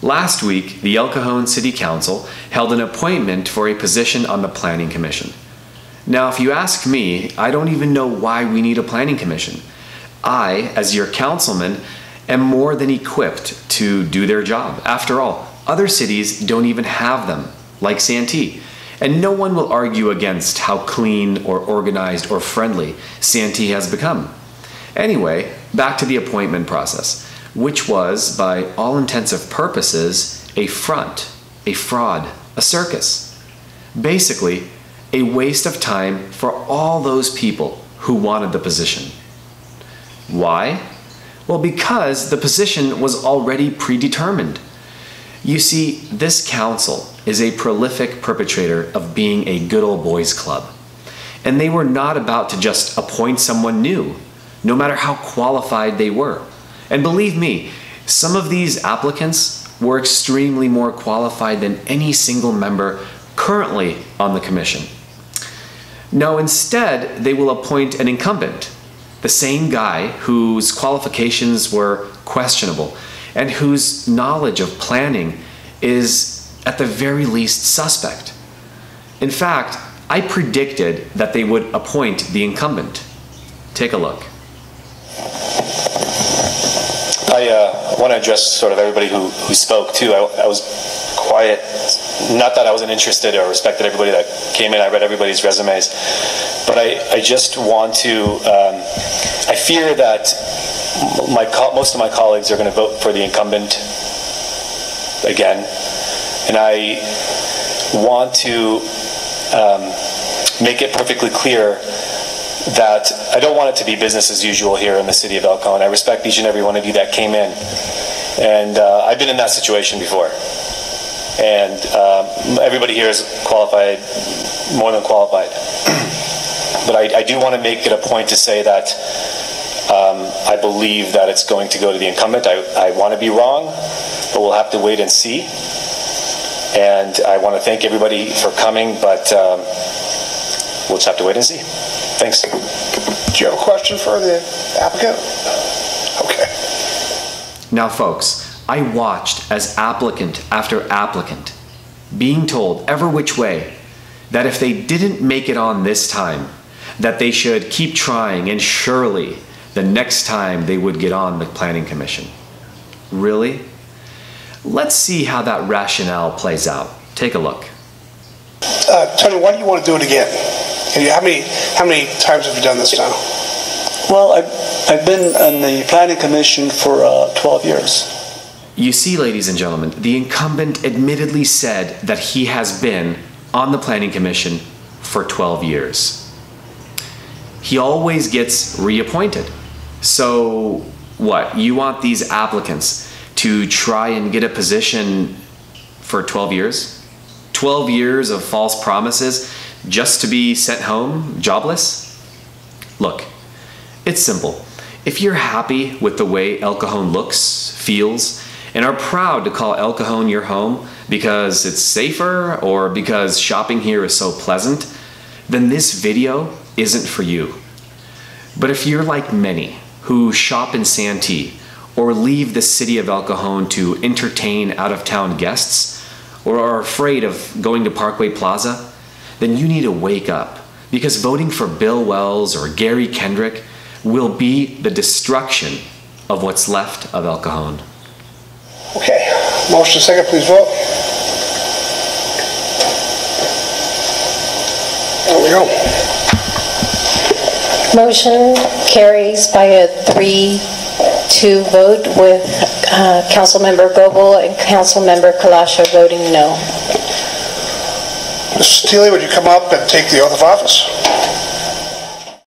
Last week, the El Cajon City Council held an appointment for a position on the Planning Commission. Now, if you ask me, I don't even know why we need a Planning Commission. I, as your councilman, am more than equipped to do their job. After all, other cities don't even have them, like Santee. And no one will argue against how clean or organized or friendly Santee has become. Anyway, back to the appointment process, which was, by all intensive purposes, a front, a fraud, a circus. Basically, a waste of time for all those people who wanted the position. Why? Well, because the position was already predetermined. You see, this council is a prolific perpetrator of being a good old boys club. And they were not about to just appoint someone new, no matter how qualified they were. And believe me, some of these applicants were extremely more qualified than any single member currently on the commission. No, instead, they will appoint an incumbent, the same guy whose qualifications were questionable and whose knowledge of planning is, at the very least, suspect. In fact, I predicted that they would appoint the incumbent. Take a look. I want to address sort of everybody who spoke too. I was quiet, not that I wasn't interested or respected everybody that came in. I read everybody's resumes, but I just want to, I fear that most of my colleagues are going to vote for the incumbent again, and I want to make it perfectly clear that I don't want it to be business as usual here in the city of El Cajon. I respect each and every one of you that came in, and I've been in that situation before, and everybody here is qualified, more than qualified. But I do want to make it a point to say that I believe that it's going to go to the incumbent. I want to be wrong, but we'll have to wait and see. And I want to thank everybody for coming, but we'll just have to wait and see. Thanks. Do you have a question for the applicant? Okay. Now, folks, I watched as applicant after applicant being told every which way that if they didn't make it on this time, that they should keep trying and surely the next time they would get on the Planning Commission. Really? Let's see how that rationale plays out. Take a look. Tony, why do you want to do it again? How many times have you done this now? Well, I've been on the Planning Commission for 12 years. You see, ladies and gentlemen, the incumbent admittedly said that he has been on the Planning Commission for 12 years. He always gets reappointed. So what? You want these applicants to try and get a position for 12 years? 12 years of false promises just to be sent home jobless? Look, it's simple. If you're happy with the way El Cajon looks, feels, and are proud to call El Cajon your home because it's safer or because shopping here is so pleasant, then this video isn't for you. But if you're like many who shop in Santee or leave the city of El Cajon to entertain out-of-town guests or are afraid of going to Parkway Plaza, then you need to wake up, because voting for Bill Wells or Gary Kendrick will be the destruction of what's left of El Cajon. Okay. Motion second, please vote. There we go. Motion carries by a 3-2 vote with Councilmember Goebel and Councilmember Kalasha voting no. Mr. Steele, would you come up and take the oath of office?